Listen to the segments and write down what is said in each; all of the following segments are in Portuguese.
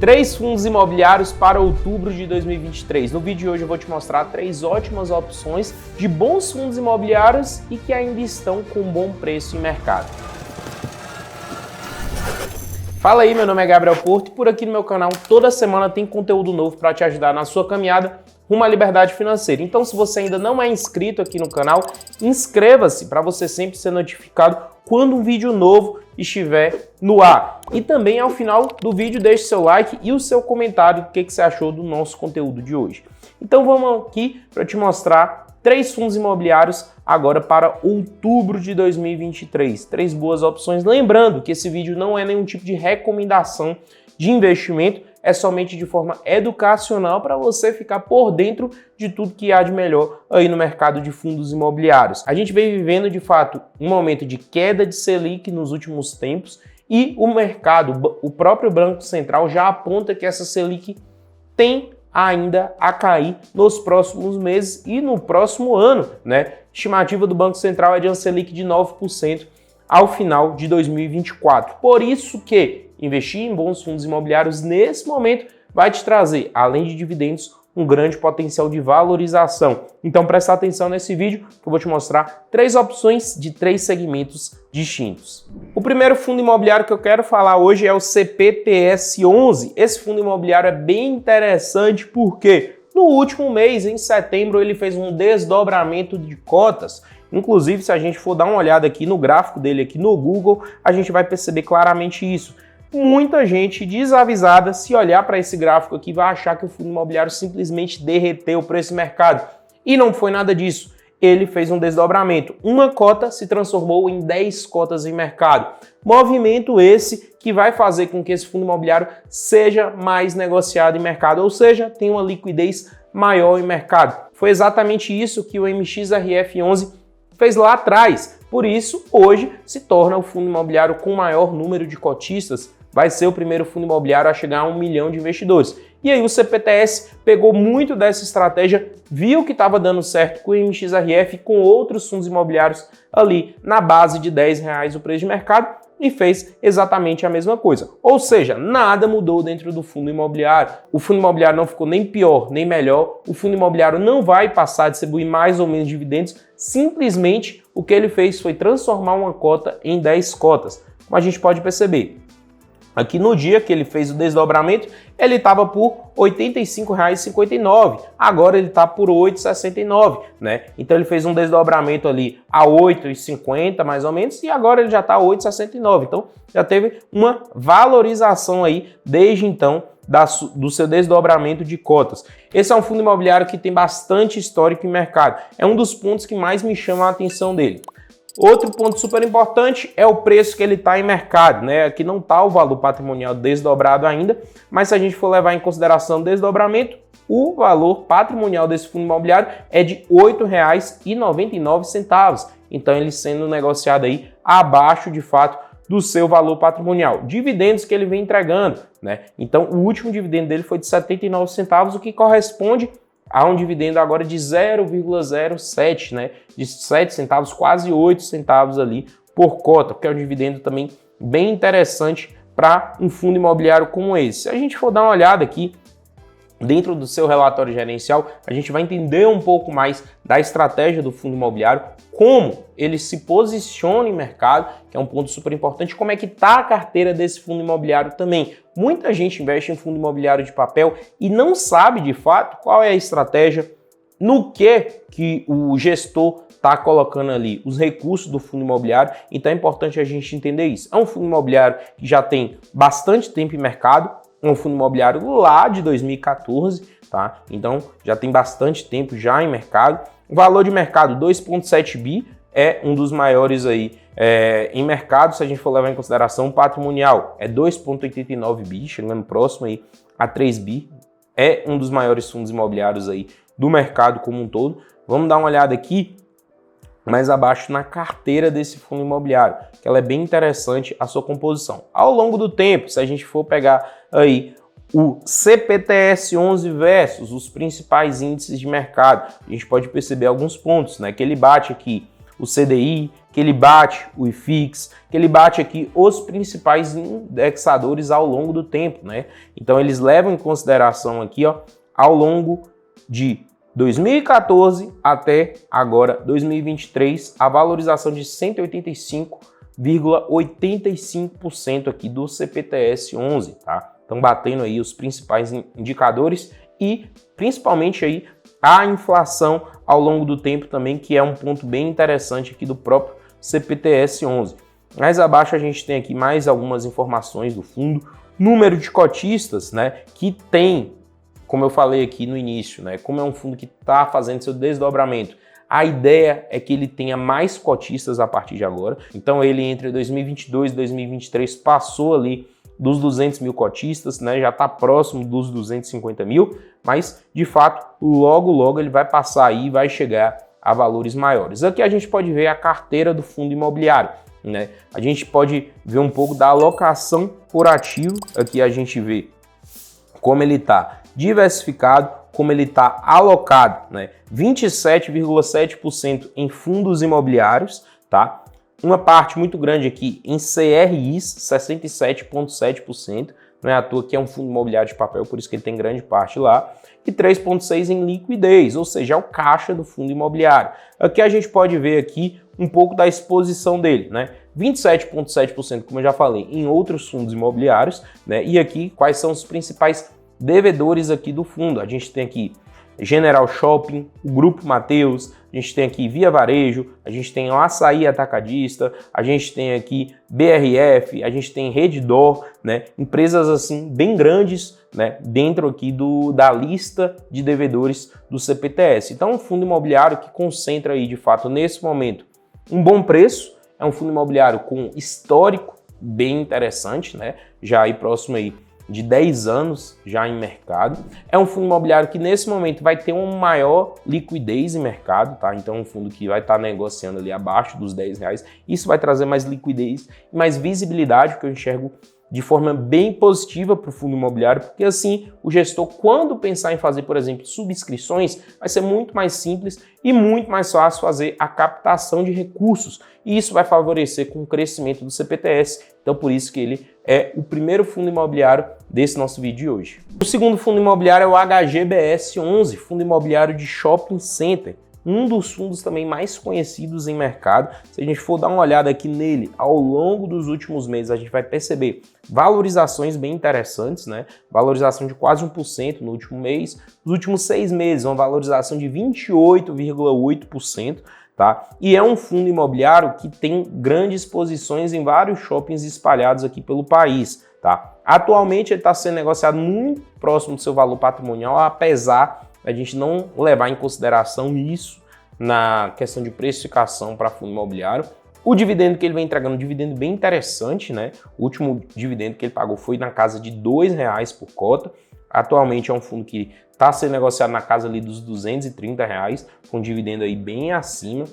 3 fundos imobiliários para outubro de 2023. No vídeo de hoje eu vou te mostrar 3 ótimas opções de bons fundos imobiliários e que ainda estão com bom preço em mercado. Fala aí, meu nome é Gabriel Porto e por aqui no meu canal toda semana tem conteúdo novo para te ajudar na sua caminhada rumo à liberdade financeira. Então, se você ainda não é inscrito aqui no canal, inscreva-se para você sempre ser notificado quando um vídeo novo estiver no ar. E também ao final do vídeo deixe seu like e o seu comentário do que você achou do nosso conteúdo de hoje. Então vamos aqui para te mostrar 3 fundos imobiliários agora para outubro de 2023. 3 boas opções. Lembrando que esse vídeo não é nenhum tipo de recomendação de investimento, é somente de forma educacional para você ficar por dentro de tudo que há de melhor aí no mercado de fundos imobiliários. A gente vem vivendo, de fato, um momento de queda de Selic nos últimos tempos e o mercado, o próprio Banco Central já aponta que essa Selic tem ainda a cair nos próximos meses e no próximo ano, né? Estimativa do Banco Central é de uma Selic de 9% ao final de 2024. Por isso que investir em bons fundos imobiliários nesse momento vai te trazer, além de dividendos, um grande potencial de valorização. Então presta atenção nesse vídeo que eu vou te mostrar 3 opções de 3 segmentos distintos. O primeiro fundo imobiliário que eu quero falar hoje é o CPTS11. Esse fundo imobiliário é bem interessante porque no último mês, em setembro, ele fez um desdobramento de cotas. Inclusive, se a gente for dar uma olhada aqui no gráfico dele aqui no Google, a gente vai perceber claramente isso. Muita gente desavisada, se olhar para esse gráfico aqui, vai achar que o fundo imobiliário simplesmente derreteu o preço do mercado. E não foi nada disso. Ele fez um desdobramento. Uma cota se transformou em 10 cotas em mercado. Movimento esse que vai fazer com que esse fundo imobiliário seja mais negociado em mercado, ou seja, tenha uma liquidez maior em mercado. Foi exatamente isso que o MXRF11 fez lá atrás. Por isso, hoje se torna o fundo imobiliário com maior número de cotistas. Vai ser o primeiro fundo imobiliário a chegar a 1 milhão de investidores. E aí o CPTS pegou muito dessa estratégia, viu que estava dando certo com o MXRF e com outros fundos imobiliários ali na base de R$10 o preço de mercado e fez exatamente a mesma coisa. Ou seja, nada mudou dentro do fundo imobiliário. O fundo imobiliário não ficou nem pior nem melhor. O fundo imobiliário não vai passar a distribuir mais ou menos dividendos. Simplesmente o que ele fez foi transformar uma cota em 10 cotas. Como a gente pode perceber, aqui no dia que ele fez o desdobramento, ele estava por R$ 85,59. Agora ele está por R$ 8,69, né? Então ele fez um desdobramento ali a R$ 8,50 mais ou menos e agora ele já está a R$ 8,69. Então já teve uma valorização aí desde então do seu desdobramento de cotas. Esse é um fundo imobiliário que tem bastante histórico em mercado. É um dos pontos que mais me chama a atenção dele. Outro ponto super importante é o preço que ele está em mercado, né? Aqui não está o valor patrimonial desdobrado ainda, mas se a gente for levar em consideração o desdobramento, o valor patrimonial desse fundo imobiliário é de R$ 8,99. Então ele sendo negociado aí abaixo de fato do seu valor patrimonial. Dividendos que ele vem entregando, né? Então o último dividendo dele foi de 79 centavos, o que corresponde a um dividendo agora de 0,07, né? De 7 centavos, quase 8 centavos ali por cota, que é um dividendo também bem interessante para um fundo imobiliário como esse. Se a gente for dar uma olhada aqui dentro do seu relatório gerencial, a gente vai entender um pouco mais da estratégia do fundo imobiliário, como ele se posiciona em mercado, que é um ponto super importante, como é que está a carteira desse fundo imobiliário também. Muita gente investe em fundo imobiliário de papel e não sabe de fato qual é a estratégia, no que o gestor está colocando ali os recursos do fundo imobiliário. Então é importante a gente entender isso. É um fundo imobiliário que já tem bastante tempo em mercado, é um fundo imobiliário lá de 2014, tá? Então já tem bastante tempo já em mercado. O valor de mercado 2,7 bi é um dos maiores aí em mercado. Se a gente for levar em consideração o patrimonial, é 2,89 bi, chegando próximo aí a 3 bi. É um dos maiores fundos imobiliários aí do mercado como um todo. Vamos dar uma olhada aqui mais abaixo na carteira desse fundo imobiliário, que ela é bem interessante a sua composição. Ao longo do tempo, se a gente for pegar aí o CPTS11 versus os principais índices de mercado, a gente pode perceber alguns pontos, né? Que ele bate aqui o CDI, que ele bate o IFIX, que ele bate aqui os principais indexadores ao longo do tempo, né? Então eles levam em consideração aqui, ó, ao longo de 2014 até agora 2023, a valorização de 185,85% aqui do CPTS-11, tá? Estão batendo aí os principais indicadores e principalmente aí a inflação ao longo do tempo também, que é um ponto bem interessante aqui do próprio CPTS-11. Mais abaixo a gente tem aqui mais algumas informações do fundo, número de cotistas, né, que tem, como eu falei aqui no início, né, como é um fundo que está fazendo seu desdobramento, a ideia é que ele tenha mais cotistas a partir de agora. Então ele entre 2022 e 2023 passou ali dos 200 mil cotistas, né, já está próximo dos 250 mil, mas de fato logo ele vai passar aí e vai chegar a valores maiores. Aqui a gente pode ver a carteira do fundo imobiliário, né? A gente pode ver um pouco da alocação por ativo. Aqui a gente vê como ele está diversificado, como ele está alocado, né? 27,7% em fundos imobiliários, tá? Uma parte muito grande aqui em CRIs, 67,7%, não é à toa que é um fundo imobiliário de papel, por isso que ele tem grande parte lá, e 3,6% em liquidez, ou seja, é o caixa do fundo imobiliário. Aqui a gente pode ver aqui um pouco da exposição dele, né? 27,7%, como eu já falei, em outros fundos imobiliários, né? E aqui quais são os principais devedores aqui do fundo. A gente tem aqui General Shopping, o Grupo Mateus, a gente tem aqui Via Varejo, a gente tem o Açaí Atacadista, a gente tem aqui BRF, a gente tem Redditor, né? Empresas assim bem grandes, né? Dentro aqui da lista de devedores do CPTS. Então, um fundo imobiliário que concentra aí de fato nesse momento um bom preço, é um fundo imobiliário com histórico bem interessante, né? Já aí próximo aí de 10 anos já em mercado. É um fundo imobiliário que nesse momento vai ter uma maior liquidez em mercado, tá? Então um fundo que vai estar negociando ali abaixo dos R$10. Isso vai trazer mais liquidez e mais visibilidade, que eu enxergo de forma bem positiva para o fundo imobiliário, porque assim o gestor, quando pensar em fazer, por exemplo, subscrições, vai ser muito mais simples e muito mais fácil fazer a captação de recursos. E isso vai favorecer com o crescimento do CPTS. Então, por isso que ele é o primeiro fundo imobiliário desse nosso vídeo de hoje. O segundo fundo imobiliário é o HGBS11, fundo imobiliário de shopping center. Um dos fundos também mais conhecidos em mercado. Se a gente for dar uma olhada aqui nele, ao longo dos últimos meses, a gente vai perceber valorizações bem interessantes, né? Valorização de quase 1% no último mês. Nos últimos 6 meses, uma valorização de 28,8%. Tá? E é um fundo imobiliário que tem grandes posições em vários shoppings espalhados aqui pelo país. Tá? Atualmente ele está sendo negociado muito próximo do seu valor patrimonial, apesar da gente não levar em consideração isso na questão de precificação para fundo imobiliário. O dividendo que ele vem entregando, um dividendo bem interessante, né? O último dividendo que ele pagou foi na casa de R$2 por cota. Atualmente é um fundo que está sendo negociado na casa ali dos R$230, com um dividendo aí bem acima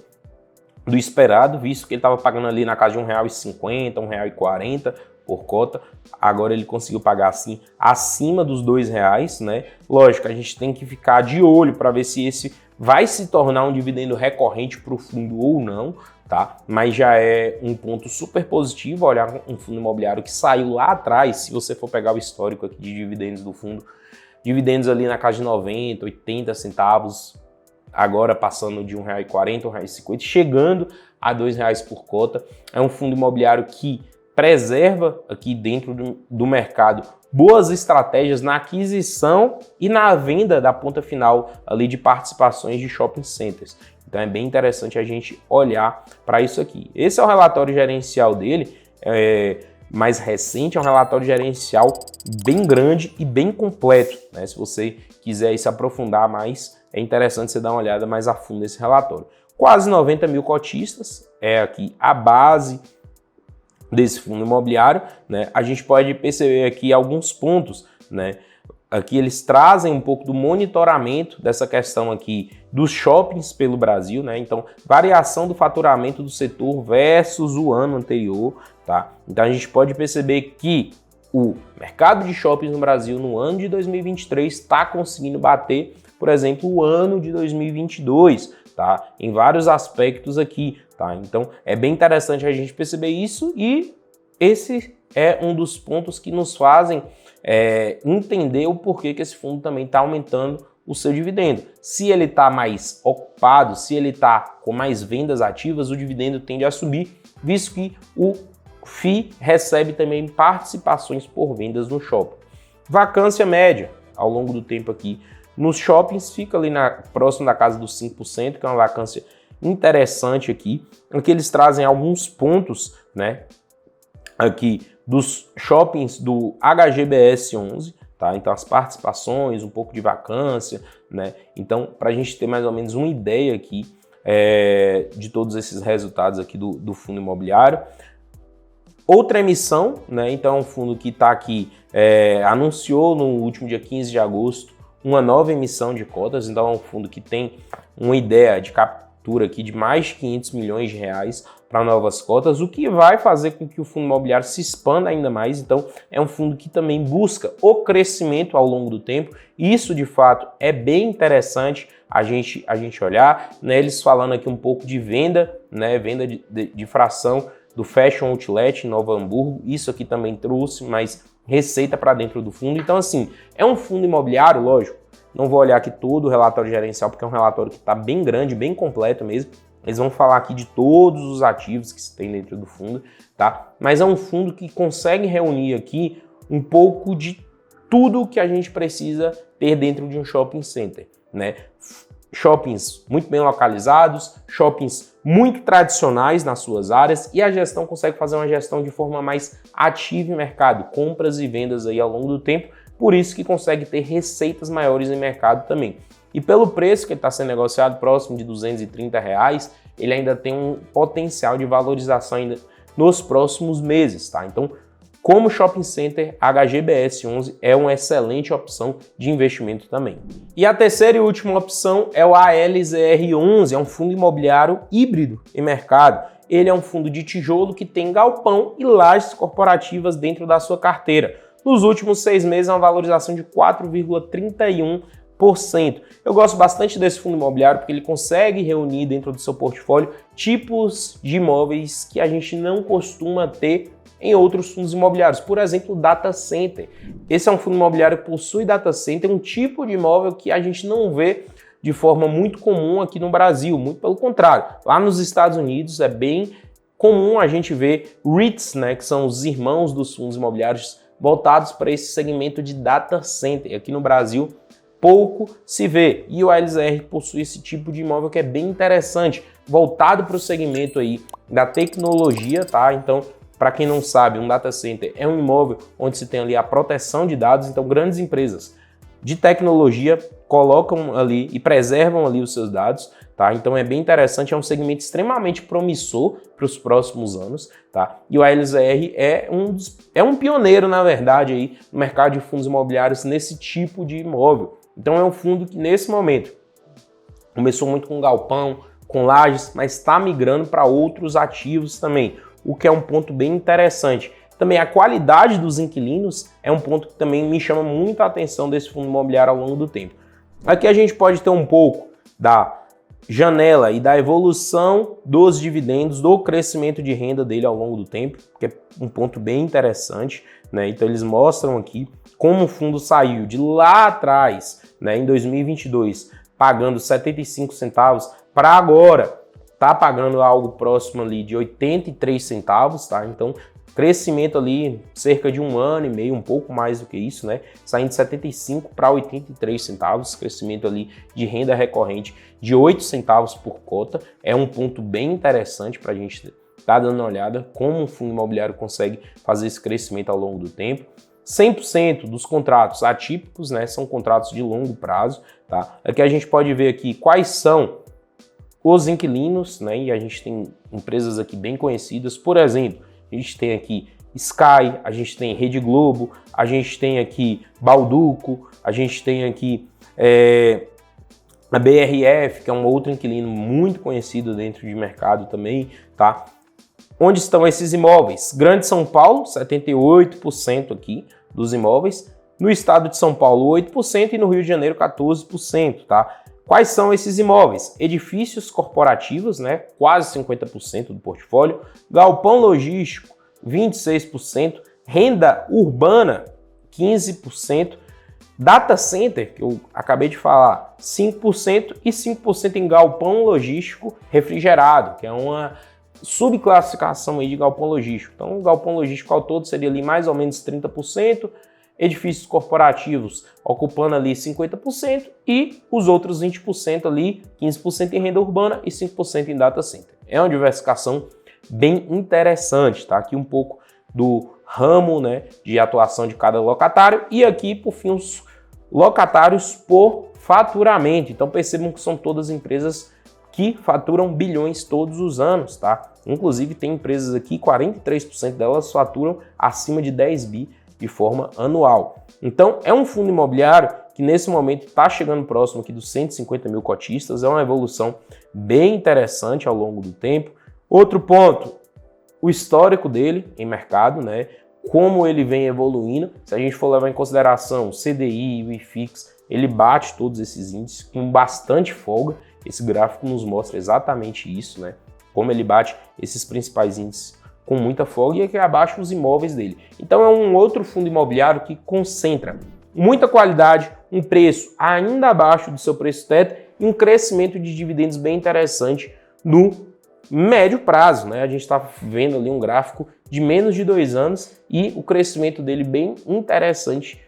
do esperado, visto que ele estava pagando ali na casa de R$1,50, R$1,40 por cota. Agora ele conseguiu pagar assim acima dos R$2, né? Lógico, a gente tem que ficar de olho para ver se esse vai se tornar um dividendo recorrente para o fundo ou não, tá? Mas já é um ponto super positivo olhar um fundo imobiliário que saiu lá atrás. Se você for pegar o histórico aqui de dividendos do fundo, dividendos ali na casa de 90, 80 centavos, agora passando de R$1,40, R$1,50, chegando a R$2 por cota. É um fundo imobiliário que preserva aqui dentro do mercado boas estratégias na aquisição e na venda da ponta final ali de participações de shopping centers. Então é bem interessante a gente olhar para isso aqui. Esse é o relatório gerencial dele, mais recente, é um relatório gerencial bem grande e bem completo, né? Se você quiser se aprofundar mais, é interessante você dar uma olhada mais a fundo nesse relatório. Quase 90 mil cotistas, é aqui a base desse fundo imobiliário, né? A gente pode perceber aqui alguns pontos, né? Aqui eles trazem um pouco do monitoramento dessa questão aqui dos shoppings pelo Brasil, né? Então, variação do faturamento do setor versus o ano anterior, tá? Então, a gente pode perceber que o mercado de shoppings no Brasil no ano de 2023 está conseguindo bater, por exemplo, o ano de 2022, tá? Em vários aspectos aqui, tá? Então é bem interessante a gente perceber isso e esse é um dos pontos que nos fazem entender o porquê que esse fundo também está aumentando o seu dividendo. Se ele está mais ocupado, se ele está com mais vendas ativas, o dividendo tende a subir, visto que o FII recebe também participações por vendas no shopping. Vacância média ao longo do tempo aqui nos shoppings fica ali próximo da casa dos 5%, que é uma vacância interessante aqui, em que eles trazem alguns pontos, né, aqui dos shoppings do HGBS 11, tá? Então as participações, um pouco de vacância, né? Então para a gente ter mais ou menos uma ideia aqui de todos esses resultados aqui do fundo imobiliário. Outra emissão, né? Então é um fundo que está aqui, anunciou no último dia 15 de agosto uma nova emissão de cotas, então é um fundo que tem uma ideia de captura aqui de mais de 500 milhões de reais para novas cotas, o que vai fazer com que o fundo imobiliário se expanda ainda mais. Então é um fundo que também busca o crescimento ao longo do tempo. Isso de fato é bem interessante a gente olhar, né? Eles falando aqui um pouco de venda, né? Venda de fração do Fashion Outlet em Nova Hamburgo. Isso aqui também trouxe mais receita para dentro do fundo. Então assim, é um fundo imobiliário, lógico. Não vou olhar aqui todo o relatório gerencial, porque é um relatório que está bem grande, bem completo mesmo. Eles vão falar aqui de todos os ativos que se tem dentro do fundo, tá? Mas é um fundo que consegue reunir aqui um pouco de tudo que a gente precisa ter dentro de um shopping center, né? Shoppings muito bem localizados, shoppings muito tradicionais nas suas áreas, e a gestão consegue fazer uma gestão de forma mais ativa em mercado, compras e vendas aí ao longo do tempo, por isso que consegue ter receitas maiores em mercado também. E pelo preço que ele está sendo negociado, próximo de R$230, ele ainda tem um potencial de valorização ainda nos próximos meses, tá? Então, como shopping center, HGBS 11 é uma excelente opção de investimento também. E a terceira e última opção é o ALZR 11, é um fundo imobiliário híbrido em mercado. Ele é um fundo de tijolo que tem galpão e lajes corporativas dentro da sua carteira. Nos últimos 6 meses, uma valorização de 4,31%. Eu gosto bastante desse fundo imobiliário porque ele consegue reunir dentro do seu portfólio tipos de imóveis que a gente não costuma ter em outros fundos imobiliários. Por exemplo, data center. Esse é um fundo imobiliário que possui data center, um tipo de imóvel que a gente não vê de forma muito comum aqui no Brasil, muito pelo contrário. Lá nos Estados Unidos é bem comum a gente ver REITs, né, que são os irmãos dos fundos imobiliários voltados para esse segmento de data center. Aqui no Brasil pouco se vê, e o ALZR possui esse tipo de imóvel que é bem interessante, voltado para o segmento aí da tecnologia, tá? Então, para quem não sabe, um data center é um imóvel onde se tem ali a proteção de dados, então grandes empresas de tecnologia colocam ali e preservam ali os seus dados, tá? Então é bem interessante, é um segmento extremamente promissor para os próximos anos, tá? E o ALZR é um pioneiro, na verdade, aí no mercado de fundos imobiliários nesse tipo de imóvel. Então é um fundo que nesse momento começou muito com galpão, com lajes, mas está migrando para outros ativos também, o que é um ponto bem interessante. Também a qualidade dos inquilinos é um ponto que também me chama muito a atenção desse fundo imobiliário ao longo do tempo. Aqui a gente pode ter um pouco da janela e da evolução dos dividendos, do crescimento de renda dele ao longo do tempo, que é um ponto bem interessante, né? Então eles mostram aqui como o fundo saiu de lá atrás, né, em 2022, pagando 75 centavos, para agora tá pagando algo próximo ali de 83 centavos, tá? Então, crescimento ali cerca de 1 ano e meio, um pouco mais do que isso, né? Saindo de 75 para 83 centavos, crescimento ali de renda recorrente de 8 centavos por cota. É um ponto bem interessante para a gente estar dando uma olhada como o fundo imobiliário consegue fazer esse crescimento ao longo do tempo. 100% dos contratos atípicos, né, são contratos de longo prazo, tá? Aqui a gente pode ver aqui quais são os inquilinos, né, e a gente tem empresas aqui bem conhecidas, por exemplo, a gente tem aqui Sky, a gente tem Rede Globo, a gente tem aqui Bauducco, a gente tem aqui a BRF, que é um outro inquilino muito conhecido dentro de mercado também, tá? Onde estão esses imóveis? Grande São Paulo, 78% aqui dos imóveis. No estado de São Paulo, 8% e no Rio de Janeiro, 14%, tá? Quais são esses imóveis? Edifícios corporativos, né? Quase 50% do portfólio. Galpão logístico, 26%. Renda urbana, 15%. Data center, que eu acabei de falar, 5%. E 5% em galpão logístico refrigerado, que é uma subclassificação aí de galpão logístico. Então, o galpão logístico ao todo seria ali mais ou menos 30%. Edifícios corporativos ocupando ali 50% e os outros 20% ali, 15% em renda urbana e 5% em data center. É uma diversificação bem interessante, tá? Aqui um pouco do ramo, né, de atuação de cada locatário e aqui, por fim, os locatários por faturamento. Então percebam que são todas empresas que faturam bilhões todos os anos, tá? Inclusive tem empresas aqui, 43% delas faturam acima de 10 bi de forma anual. Então, é um fundo imobiliário que nesse momento está chegando próximo aqui dos 150 mil cotistas, é uma evolução bem interessante ao longo do tempo. Outro ponto, o histórico dele em mercado, né? Como ele vem evoluindo. Se a gente for levar em consideração o CDI e o IFIX, ele bate todos esses índices com bastante folga. Esse gráfico nos mostra exatamente isso, né? Como ele bate esses principais índices com muita folga e aqui abaixo os imóveis dele. Então é um outro fundo imobiliário que concentra muita qualidade, um preço ainda abaixo do seu preço teto e um crescimento de dividendos bem interessante no médio prazo, né? A gente está vendo ali um gráfico de menos de 2 anos e o crescimento dele bem interessante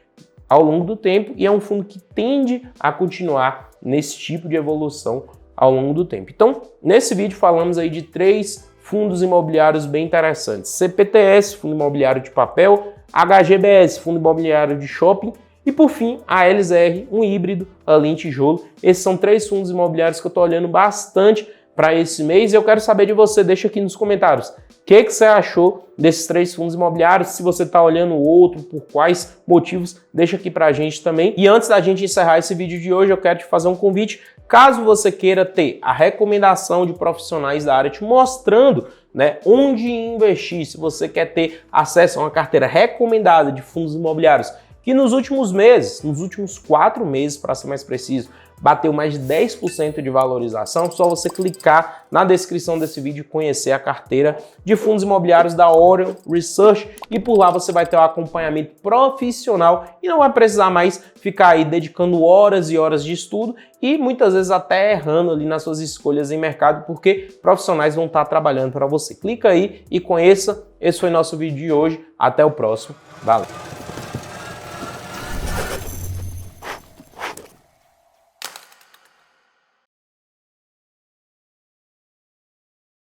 ao longo do tempo e é um fundo que tende a continuar nesse tipo de evolução ao longo do tempo. Então, nesse vídeo falamos aí de 3 fundos imobiliários bem interessantes. CPTS, fundo imobiliário de papel, HGBS, fundo imobiliário de shopping e, por fim, a LZR, um híbrido ali em tijolo. Esses são 3 fundos imobiliários que eu estou olhando bastante para esse mês e eu quero saber de você. Deixa aqui nos comentários o que você achou desses 3 fundos imobiliários, se você está olhando outro, por quais motivos, deixa aqui para a gente também. E antes da gente encerrar esse vídeo de hoje, eu quero te fazer um convite. Caso você queira ter a recomendação de profissionais da área te mostrando, né, onde investir, se você quer ter acesso a uma carteira recomendada de fundos imobiliários que nos últimos meses, nos últimos 4 meses para ser mais preciso, bateu mais de 10% de valorização, só você clicar na descrição desse vídeo e conhecer a carteira de fundos imobiliários da Orion Research e por lá você vai ter um acompanhamento profissional e não vai precisar mais ficar aí dedicando horas e horas de estudo e muitas vezes até errando ali nas suas escolhas em mercado porque profissionais vão estar trabalhando para você. Clica aí e conheça. Esse foi nosso vídeo de hoje. Até o próximo. Valeu!